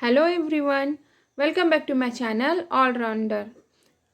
Hello everyone, welcome back to my channel Allrounder.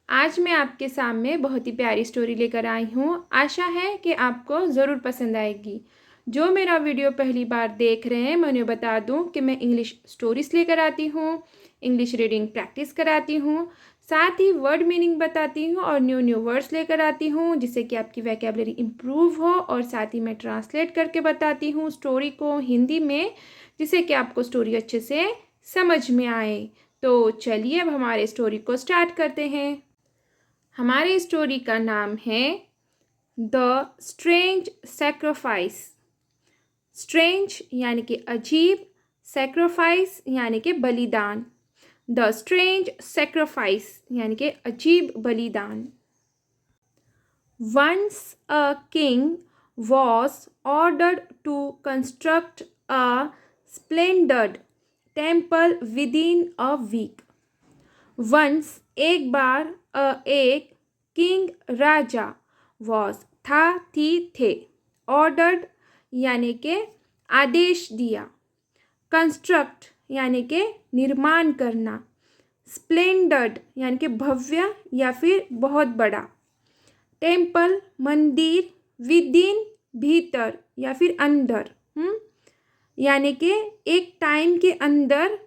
आज मैं आपके सामने बहुत ही प्यारी स्टोरी लेकर आई हूँ। आशा है कि आपको ज़रूर पसंद आएगी। जो मेरा वीडियो पहली बार देख रहे हैं, मैं उन्हें बता दूँ कि मैं इंग्लिश स्टोरीज लेकर आती हूँ, इंग्लिश रीडिंग प्रैक्टिस कराती हूँ, साथ ही वर्ड मीनिंग बताती हूँ और न्यू न्यू वर्ड्स लेकर आती हूँ जिससे कि आपकी वोकैबुलरी इम्प्रूव हो। और साथ ही मैं ट्रांसलेट करके बताती हूँ स्टोरी को हिंदी में, जिससे कि आपको स्टोरी अच्छे से समझ में आए। तो चलिए अब हमारे स्टोरी को स्टार्ट करते हैं। हमारे स्टोरी का नाम है द स्ट्रेंज सैक्रिफाइस। स्ट्रेंज यानी कि अजीब, सैक्रिफाइस यानी कि बलिदान। द स्ट्रेंज सैक्रिफाइस यानी कि अजीब बलिदान। Once a king was ordered to construct a splendid temple within a week. Once एक बार एक किंग राजा was थी थे ordered यानी के आदेश दिया, कंस्ट्रक्ट यानी के निर्माण करना, स्प्लेंडर्ड यानी कि भव्य या फिर बहुत बड़ा, टेम्पल मंदिर, विदिन भीतर या फिर अंदर, यानी कि एक टाइम के अंदर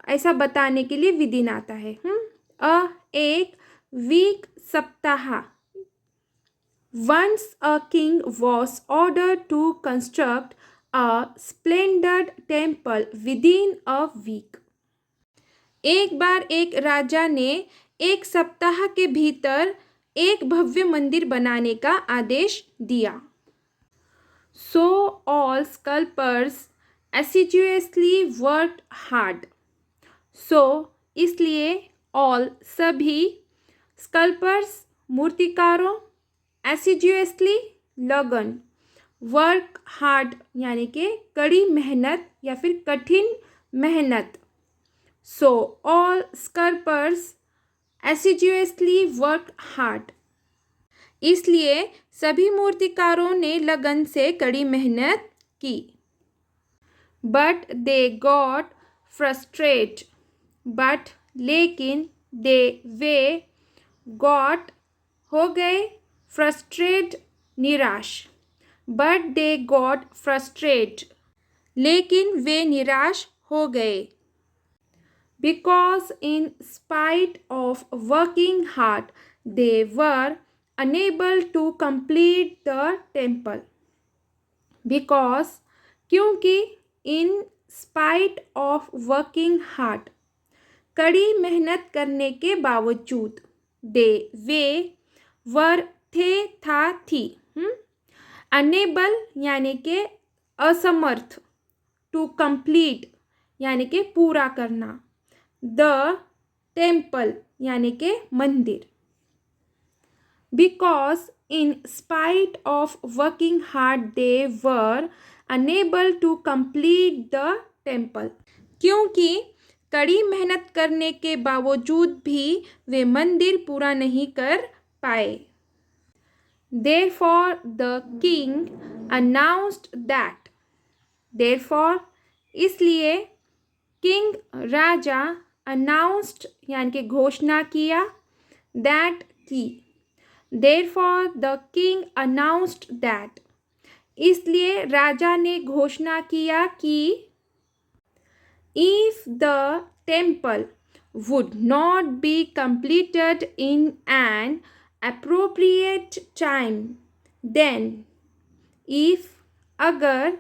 ऐसा बताने के लिए विदिन आता है। एक वीक सप्ताह। Once a king was ordered to construct a splendid temple within a week. एक बार एक राजा ने एक सप्ताह के भीतर एक भव्य मंदिर बनाने का आदेश दिया। So all sculptors assiduously worked hard. So इसलिए ऑल सभी, स्कल्पर्स मूर्तिकारों, एसिडुअसली लगन, वर्क हार्ड यानी कि कड़ी मेहनत या फिर कठिन मेहनत। सो ऑल स्कल्पर्स एसिडुअसली वर्क हार्ड, इसलिए सभी मूर्तिकारों ने लगन से कड़ी मेहनत की। But they got frustrate. But लेकिन, दे वे, गॉट हो गए, फ्रस्ट्रेट निराश। बट दे गॉट फ्रस्ट्रेट, लेकिन वे निराश हो गए। Because in spite of working hard, they were unable to complete the temple. Because क्योंकि, in spite of working hard, कड़ी मेहनत करने के बावजूद, they वे, were थे था थी, unable यानी कि असमर्थ, to complete यानी कि पूरा करना, द टेम्पल यानी के मंदिर। Because in spite of working hard they were unable to complete the temple. क्योंकि कड़ी मेहनत करने के बावजूद भी वे मंदिर पूरा नहीं कर पाए। Therefore the king announced that. Therefore इसलिए, किंग राजा, अनाउंस्ड यानी कि घोषणा किया, दैट की। Therefore the king announced that, इसलिए राजा ने घोषणा किया कि if the temple would not be completed in an appropriate time, then, if अगर,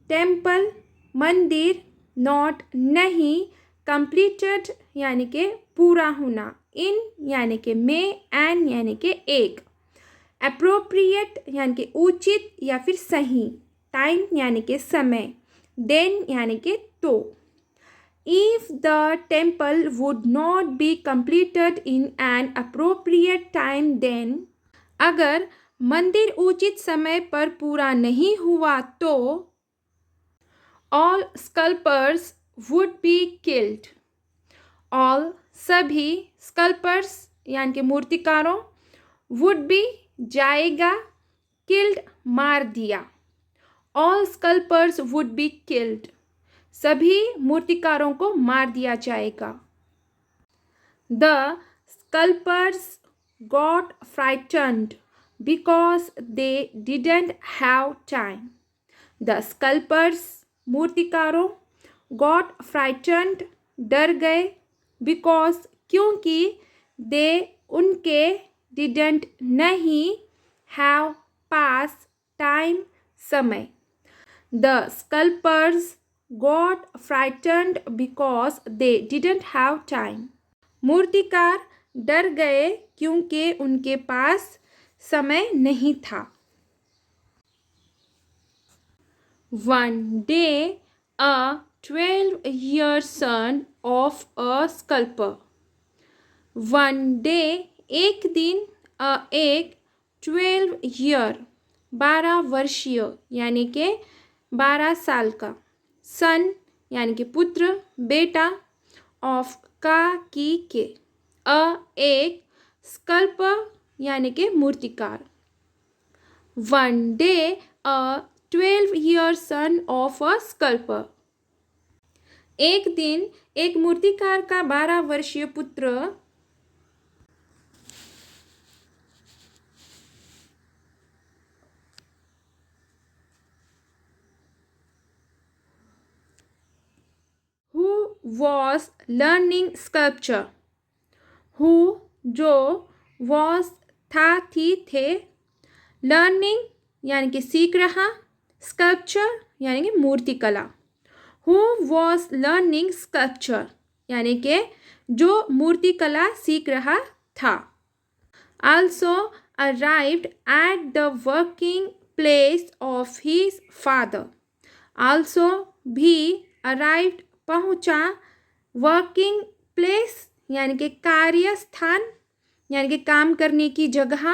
टेम्पल मंदिर, नॉट नहीं, कंप्लीटेड यानी कि पूरा होना, इन यानी कि में, एन यानी कि एक, एप्रोप्रिएट यानी कि उचित या फिर सही, टाइम यानी कि समय, देन यानी कि तो। If the temple would not be completed in an appropriate time, then, अगर मंदिर उचित समय पर पूरा नहीं हुआ तो, all sculptors would be killed. All सभी, स्कल्पर्स यानी कि मूर्तिकारों, वुड बी जाएगा, किल्ड मार दिया। All sculptors would be killed, सभी मूर्तिकारों को मार दिया जाएगा। The sculptors got frightened because they didn't have time. The sculptors मूर्तिकारों got frightened डर गए because क्योंकि they उनके didn't नहीं have pass time समय। The sculptors got frightened because they didn't have time. मूर्तिकार डर गए क्योंकि उनके पास समय नहीं था। One day, a 12-year son of a sculptor. One day, एक दिन, एक 12 year 12 वर्षीय यानी कि 12 साल का, सन यानी कि पुत्र, बेटा, ऑफ का की के, एक स्कल्पर यानी कि मूर्तिकार। One day a 12-year son of a sculptor. एक दिन एक मूर्तिकार का 12 वर्षीय पुत्र who was learning sculpture. who जो, was था थी थे, learning यानी कि सीख रहा, sculpture यानी कि मूर्तिकला। who was learning sculpture यानी कि जो मूर्तिकला सीख रहा था। also arrived at the working place of his father. also भी arrived पहुँचा, वर्किंग प्लेस यानी कि कार्य स्थान यानी कि काम करने की जगह,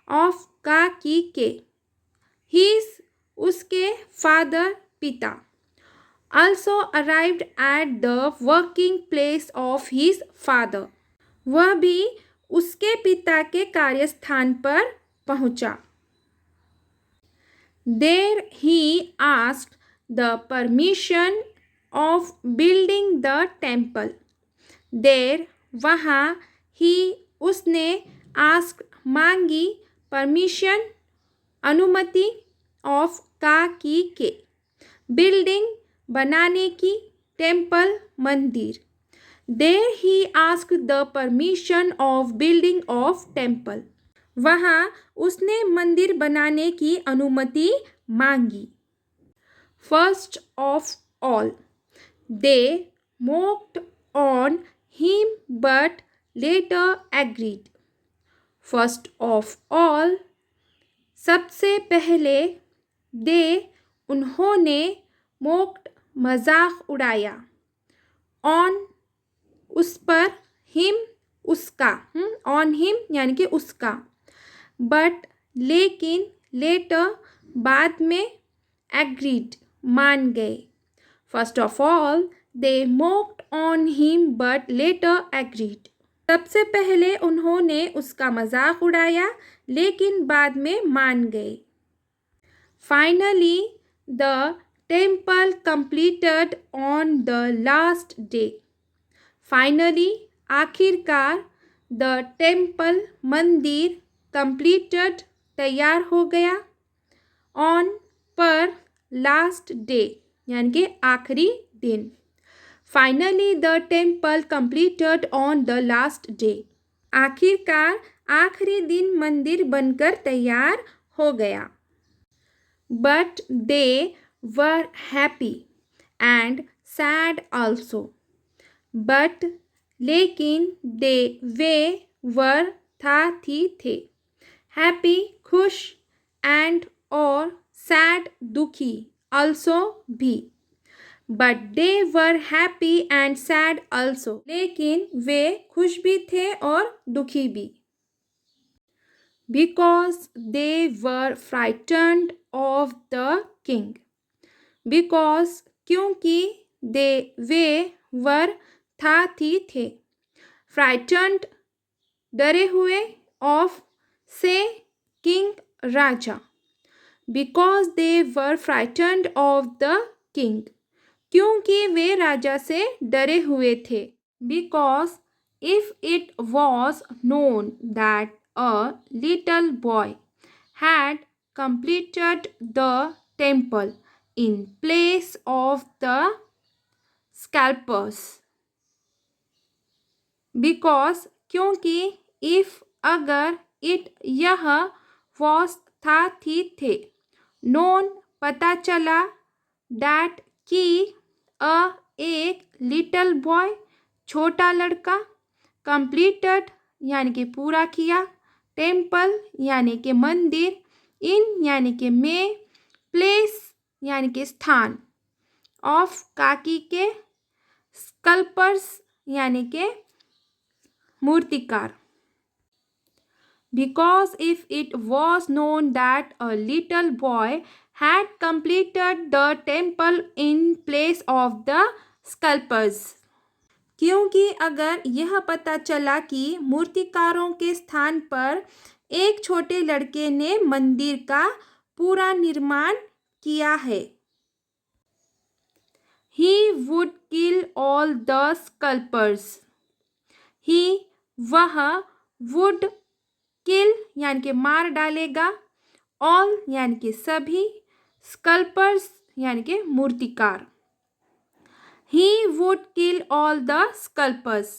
ऑफ का की के, हिज उसके, फादर पिता। also arrived at the working place of his father. वह भी उसके पिता के कार्यस्थान पर पहुँचा। there he asked the permission of building the temple. there वहाँ, ही उसने, asked मांगी, permission अनुमति, of का की के, building बनाने की, temple मंदिर। there he asked the permission of building of temple. वहाँ उसने मंदिर बनाने की अनुमति मांगी। first of all, they mocked on him but later agreed. first of all, सबसे पहले, they उन्होंने, mocked मजाक उड़ाया, on उस पर, him उसका, on him यानी कि उसका, but लेकिन, later बाद में, agreed मान गए। first of all, they mocked on him but later agreed. सबसे पहले उन्होंने उसका मजाक उड़ाया लेकिन बाद में मान गए। finally, the temple completed on the last day. finally आखिरकार, the temple मंदिर, completed तैयार हो गया, on पर, last day यानी कि आखिरी दिन। finally the temple completed on the last day. आखिरकार आखिरी दिन मंदिर बनकर तैयार हो गया। but they were happy and sad also. but लेकिन, they वे, were था थी थे, happy खुश, and और sad दुखी, also भी। but they were happy and sad also. लेकिन वे खुश भी थे और दुखी भी। because they were frightened of the king. because क्योंकि, they वे, were था थी थे, frightened डरे हुए, of से, king Raja. because they were frightened of the king क्योंकि वे राजा से डरे हुए थे। Because if it was known that a little boy had completed the temple in place of the scalpers. Because क्योंकि if अगर it यह was था थी थे known पता चला that कि a एक little boy छोटा लड़का completed यानी कि पूरा किया temple यानी कि मंदिर इन यानी कि में प्लेस यानी कि स्थान ऑफ काकी के स्कल्पर्स यानी के मूर्तिकार because if it was known that a little boy had completed the temple in place of the sculptors क्योंकि अगर यह पता चला कि मूर्तिकारों के स्थान पर एक छोटे लड़के ने मंदिर का पूरा निर्माण किया है। He would kill all the sculptors. He वह would kill यानी कि मार डालेगा all यानी कि सभी sculptors यानी कि मूर्तिकार He would kill all the sculptors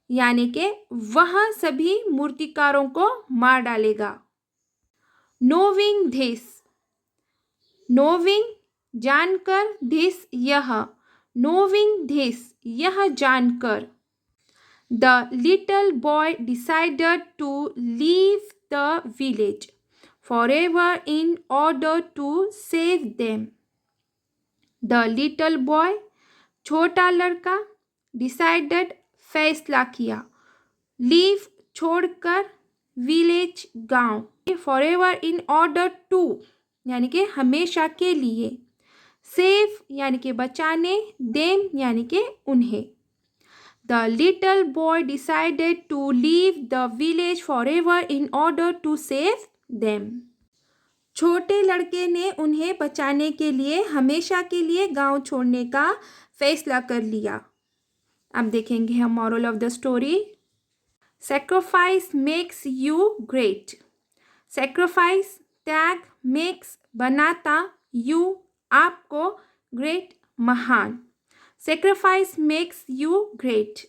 यानी कि वह सभी मूर्तिकारों को मार डालेगा। Knowing this, knowing जानकर, this यह, knowing this यह जानकर, the little boy decided to leave the village forever in order to save them. The little boy छोटा लड़का डिसाइडेड फैसला किया लीव छोड़कर विलेज गांव फॉरएवर इन ऑर्डर टू यानी कि हमेशा के लिए सेव यानी कि बचाने देम यानी कि उन्हें the little boy decided to leave the village forever in order to save them छोटे लड़के ने उन्हें बचाने के लिए हमेशा के लिए गांव छोड़ने का फैसला कर लिया। अब देखेंगे हम moral of the story sacrifice makes you great sacrifice त्याग मेक्स बनाता यू आपको ग्रेट महान सैक्रिफाइस मेक्स यू ग्रेट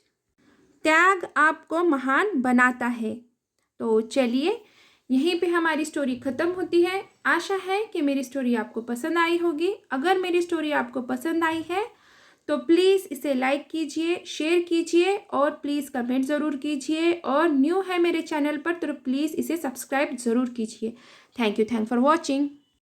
त्याग आपको महान बनाता है। तो चलिए यहीं पे हमारी स्टोरी ख़त्म होती है। आशा है कि मेरी स्टोरी आपको पसंद आई होगी। अगर मेरी स्टोरी आपको पसंद आई है तो प्लीज़ इसे लाइक कीजिए, शेयर कीजिए और प्लीज़ कमेंट ज़रूर कीजिए और न्यू है मेरे चैनल पर तो प्लीज़ इसे सब्सक्राइब ज़रूर कीजिए। Thank you for watching.